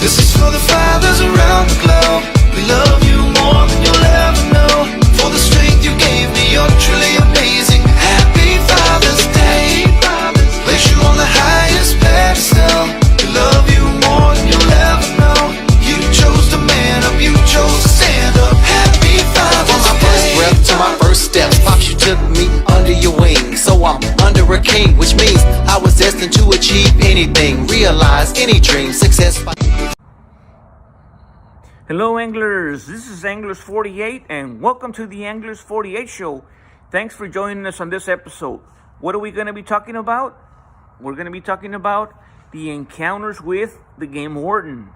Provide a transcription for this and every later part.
This is for the fathers around the globe. We love you more than you'll ever know. For the strength you gave me, you're truly amazing. Happy Father's Day. Place you on the highest pedestal. We love you more than you'll ever know. You chose to man up, you chose to stand up. Happy Father's Day. From my first breath to my first steps, Pops, you took me under your wing. So I'm under a king, which means I was destined to achieve anything, realize any dream, success. Hello anglers, this is Anglers 48 and welcome to the Anglers 48 show. Thanks for joining us on this episode. What are we going to be talking about? We're going to be talking about the encounters with the game warden.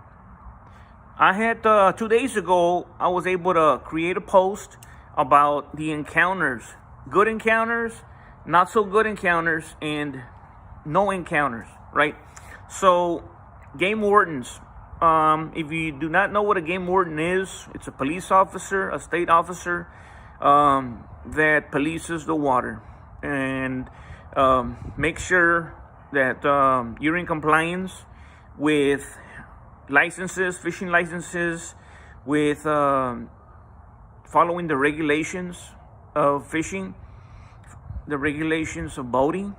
I had 2 days ago, I was able to create a post about the encounters. Good encounters, not so good encounters, and no encounters, right? So, game wardens. If you do not know what a game warden is, it's a police officer, a state officer that polices the water and make sure that you're in compliance with licenses, fishing licenses, with following the regulations of fishing, the regulations of boating,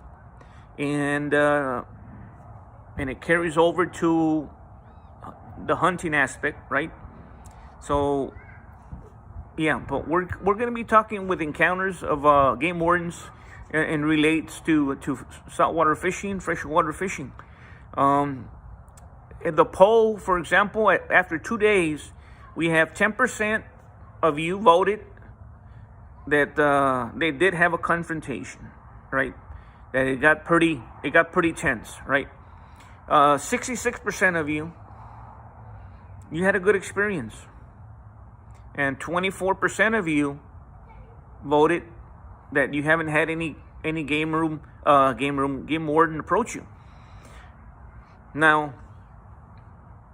and it carries over to the hunting aspect, right? So yeah, but we're going to be talking with encounters of game wardens and relates to saltwater fishing, freshwater fishing. In the poll, for example, after 2 days, we have 10% of you voted that they did have a confrontation, right? That it got pretty tense, right? 66% of you had a good experience, and 24% of you voted that you haven't had any game warden approach you. Now,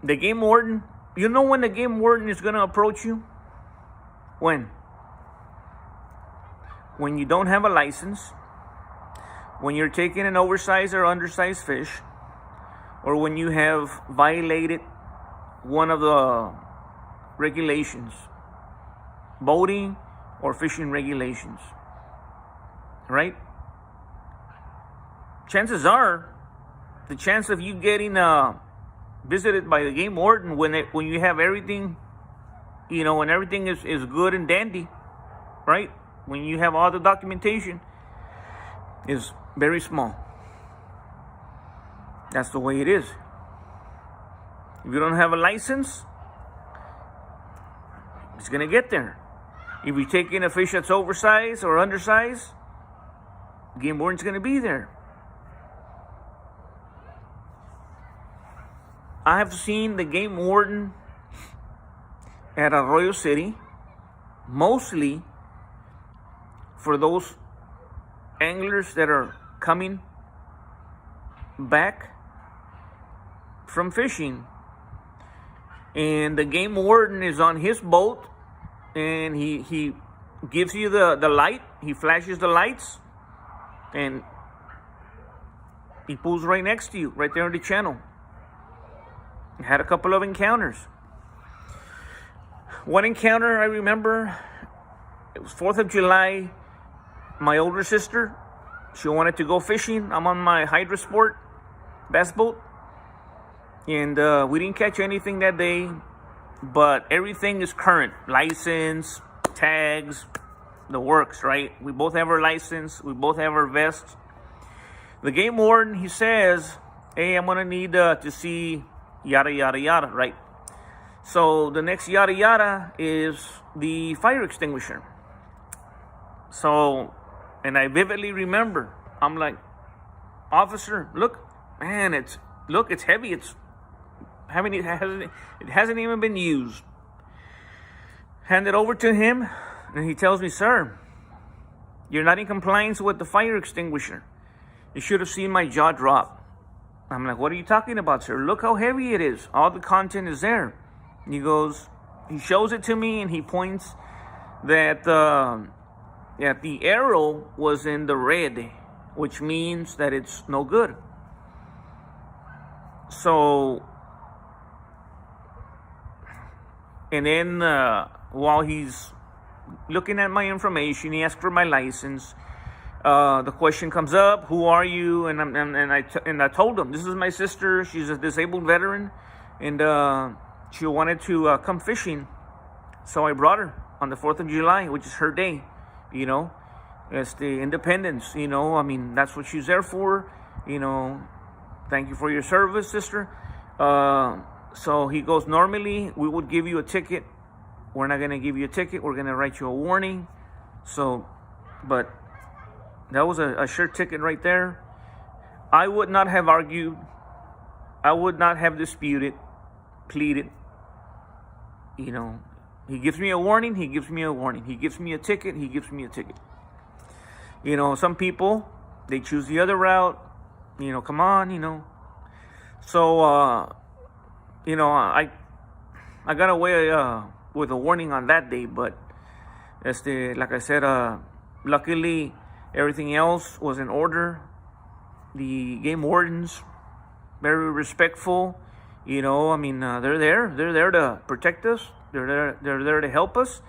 the game warden, you know when the game warden is going to approach you? When you don't have a license, when you're taking an oversized or undersized fish, or when you have violated one of the regulations, boating or fishing regulations, right? Chances are, the chance of you getting visited by the game warden when you have everything, when everything is good and dandy, right? When you have all the documentation, is very small. That's the way it is. If you don't have a license, it's going to get there. If you take in a fish that's oversized or undersized, game warden's going to be there. I have seen the game warden at Arroyo City, mostly for those anglers that are coming back from fishing. And the game warden is on his boat, and he gives you the light. He flashes the lights, and he pulls right next to you, right there on the channel. I had a couple of encounters. One encounter I remember, it was 4th of July. My older sister, she wanted to go fishing. I'm on my Hydra Sport bass boat. And we didn't catch anything that day, but everything is current. License, tags, the works, right? We both have our license. We both have our vests. The game warden, he says, hey, I'm going to need to see yada, yada, yada, right? So the next yada, yada is the fire extinguisher. So, and I vividly remember, I'm like, officer, look, man, it's heavy. It hasn't even been used. Hand it over to him, and he tells me, sir, you're not in compliance with the fire extinguisher. You should have seen my jaw drop. I'm like, what are you talking about, sir? Look how heavy it is. All the content is there. And he shows it to me, and he points that the arrow was in the red, which means that it's no good. So And then while he's looking at my information, he asks for my license. The question comes up, who are you? And I told him, this is my sister. She's a disabled veteran, and she wanted to come fishing. So I brought her on the 4th of July, which is her day, you know. It's the independence, you know. I mean, that's what she's there for, you know. Thank you for your service, sister. So he goes, normally we would give you a ticket. We're not going to give you a ticket. We're going to write you a warning. So, but that was a sure ticket right there. I would not have argued. I would not have disputed, pleaded. You know, he gives me a warning. He gives me a warning. He gives me a ticket. He gives me a ticket. You know, some people, they choose the other route. You know, come on, you know. So, you know, I got away with a warning on that day, but like I said, luckily everything else was in order. The game wardens, very respectful. You know, I mean, they're there to protect us. They're there to help us.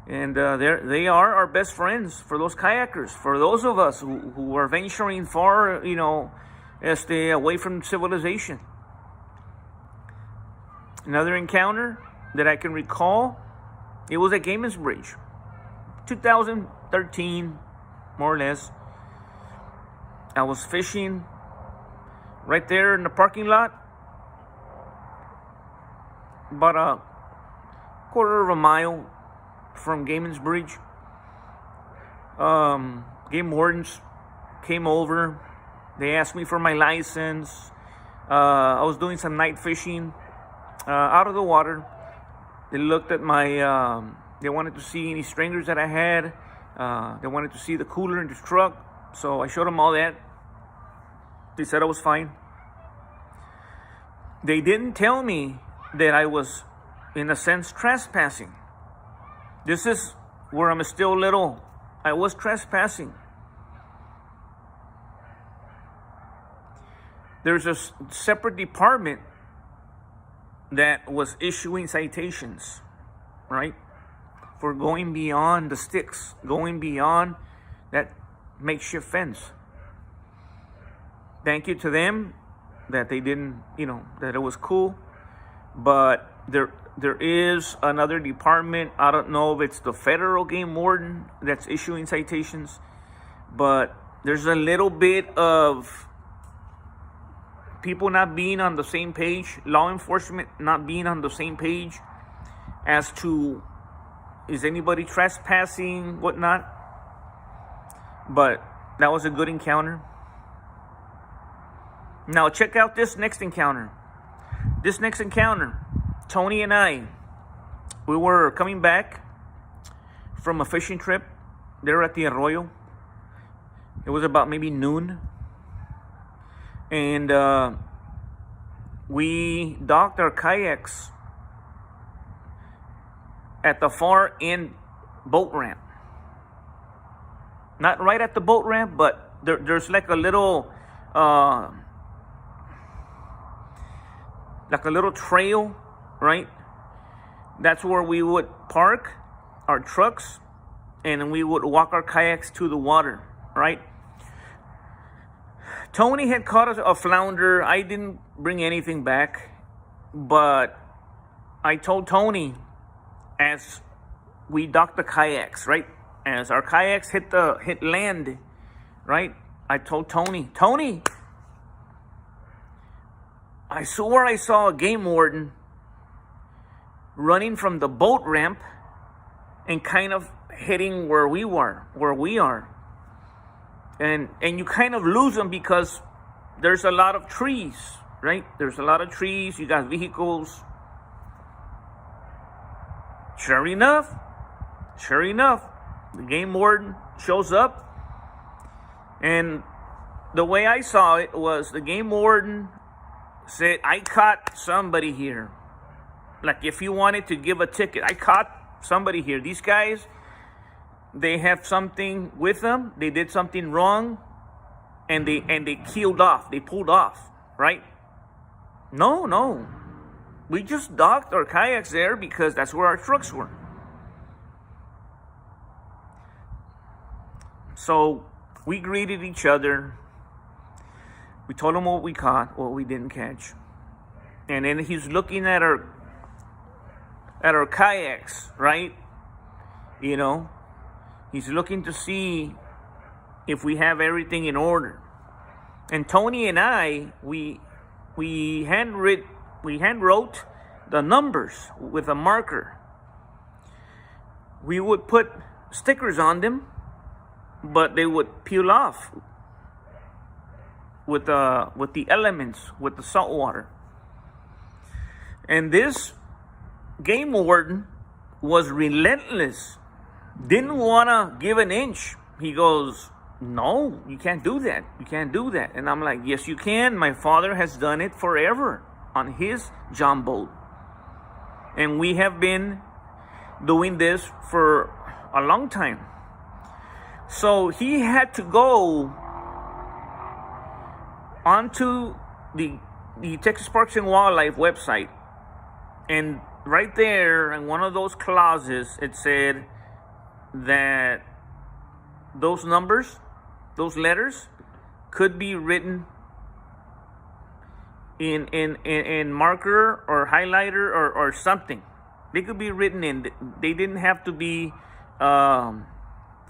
And they are our best friends for those kayakers, for those of us who are venturing far, you know, away from civilization. Another encounter that I can recall, it was at Gaiman's Bridge, 2013, more or less. I was fishing right there in the parking lot, about a quarter of a mile from Gaiman's Bridge. Game wardens came over. They asked me for my license. I was doing some night fishing out of the water. They looked at my, they wanted to see any strangers that I had. They wanted to see the cooler in the truck. So I showed them all that. They said I was fine. They didn't tell me that I was, in a sense, trespassing. This is where I'm still little. I was trespassing. There's a separate department that was issuing citations, right? For going beyond the sticks, going beyond that makeshift fence. Thank you to them that they didn't, you know, that it was cool. But there is another department. I don't know if it's the federal game warden that's issuing citations, but there's a little bit of people not being on the same page, law enforcement not being on the same page as to, is anybody trespassing, whatnot. But that was a good encounter. Now check out this next encounter. This next encounter, Tony and I, we were coming back from a fishing trip there at the Arroyo. It was about maybe noon. And we docked our kayaks at the far end boat ramp. Not right at the boat ramp, but there's like a little trail, right? That's where we would park our trucks and we would walk our kayaks to the water, right? Tony had caught a flounder. I didn't bring anything back, but I told Tony as we docked the kayaks, right? As our kayaks hit land, right? I told Tony, I swore I saw a game warden running from the boat ramp and kind of heading where we are. And you kind of lose them because there's a lot of trees, right? There's a lot of trees. You got vehicles. Sure enough, the game warden shows up. And the way I saw it was the game warden said, I caught somebody here. Like if you wanted to give a ticket, I caught somebody here. These guys, they have something with them. They did something wrong, and they keeled off. They pulled off, right? No. we just docked our kayaks there because that's where our trucks were. So we greeted each other. We told him what we caught, what we didn't catch. And then he's looking at our kayaks, right? You know, he's looking to see if we have everything in order. And Tony and I, we handwrote the numbers with a marker. We would put stickers on them, but they would peel off with the elements, with the salt water. And this game warden was relentless. Didn't want to give an inch. He goes, "No, you can't do that. You can't do that." And I'm like, "Yes, you can. My father has done it forever on his John boat. And we have been doing this for a long time." So he had to go onto the Texas Parks and Wildlife website. And right there in one of those clauses, it said that those numbers, those letters, could be written in marker or highlighter or something. They could be written in. They didn't have to be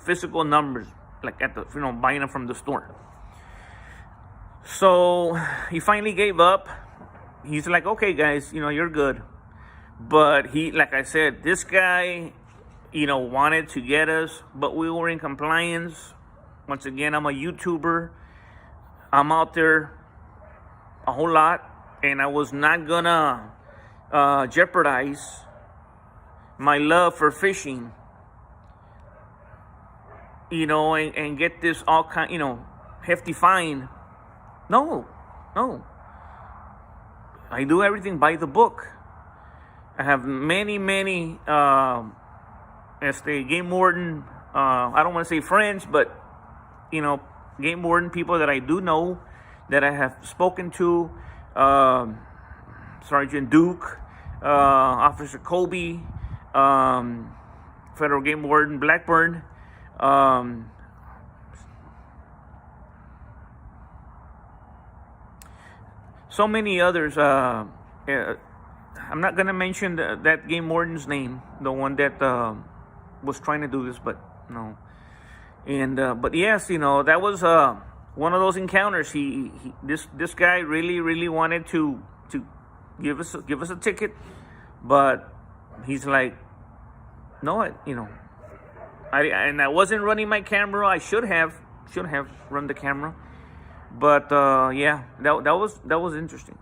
physical numbers, like at the buying them from the store. So he finally gave up. He's like, "Okay, guys, you're good." But he, like I said, this guy, wanted to get us, but we were in compliance. Once again, I'm a YouTuber. I'm out there a whole lot, and I was not gonna jeopardize my love for fishing, and get this all kind, hefty fine. No. I do everything by the book. I have many as the game warden, I don't want to say friends, but game warden people that I do know, that I have spoken to, Sergeant Duke, Officer Colby, Federal Game Warden Blackburn, so many others. I'm not gonna mention that game warden's name, the one that was trying to do this, but no. And but yes, that was one of those encounters. This guy really wanted to give us a ticket, but he's like, "No, I wasn't running my camera. I should have run the camera." But yeah, that was interesting.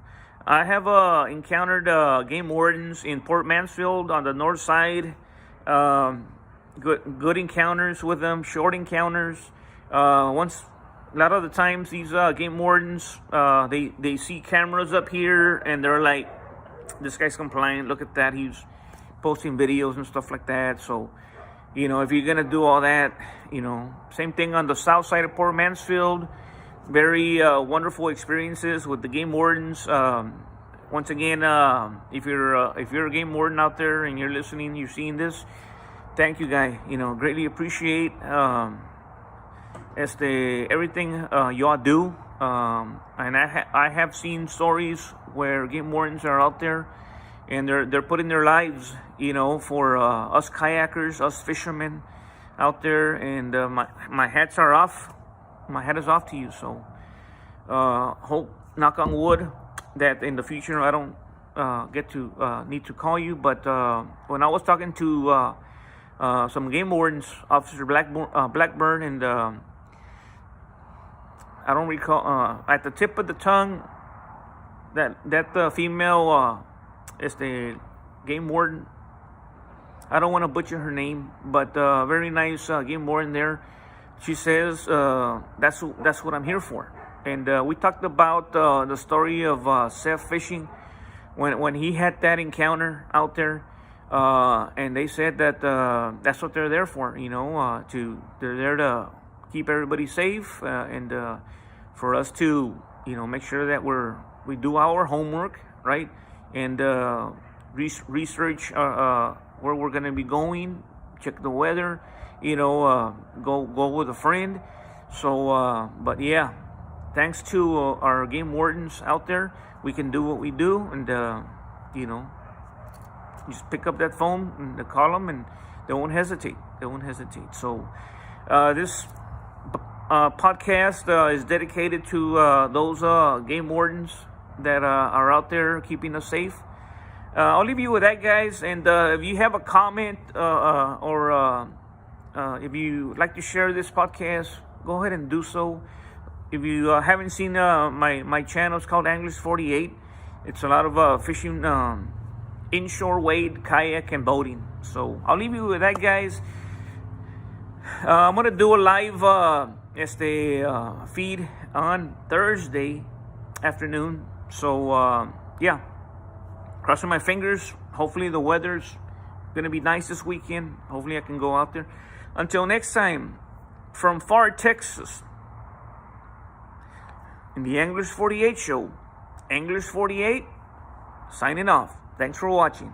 I have encountered game wardens in Port Mansfield on the north side. Good encounters with them, short encounters. A lot of the times these game wardens, they see cameras up here and they're like, "This guy's compliant. Look at that. He's posting videos and stuff like that." So, if you're gonna do all that, same thing on the south side of Port Mansfield. Very wonderful experiences with the game wardens. Once again, if you're a game warden out there and you're listening, you're seeing this, thank you, guy. Greatly appreciate everything y'all do. And I have seen stories where game wardens are out there and they're putting their lives, for us kayakers, us fishermen out there. And my hats are off. My hat is off to you. So hope, knock on wood, that in the future I don't get to need to call you. But when I was talking to some game wardens, Officer Blackburn, and I don't recall, at the tip of the tongue, that female is the game warden. I don't want to butcher her name, but very nice game warden there. She says, that's what I'm here for. And we talked about the story of Seth fishing when he had that encounter out there. And they said that that's what they're there for, they're there to keep everybody safe and for us to, make sure that we do our homework, right? and research where we're gonna be going, check the weather, go with a friend. So, but yeah, thanks to our game wardens out there, we can do what we do, and just pick up that phone and call them, and they won't hesitate. So, this podcast is dedicated to those game wardens that are out there keeping us safe. I'll leave you with that, guys. And if you have a comment or if you like to share this podcast, go ahead and do so. If you haven't seen my channel, it's called Anglers 48. It's a lot of fishing, inshore wade, kayak, and boating. So I'll leave you with that, guys. I'm gonna do a live feed on Thursday afternoon. So yeah, crossing my fingers. Hopefully the weather's gonna be nice this weekend. Hopefully I can go out there. Until next time, from far Texas, in the Anglers 48 show, Anglers 48 signing off. Thanks for watching.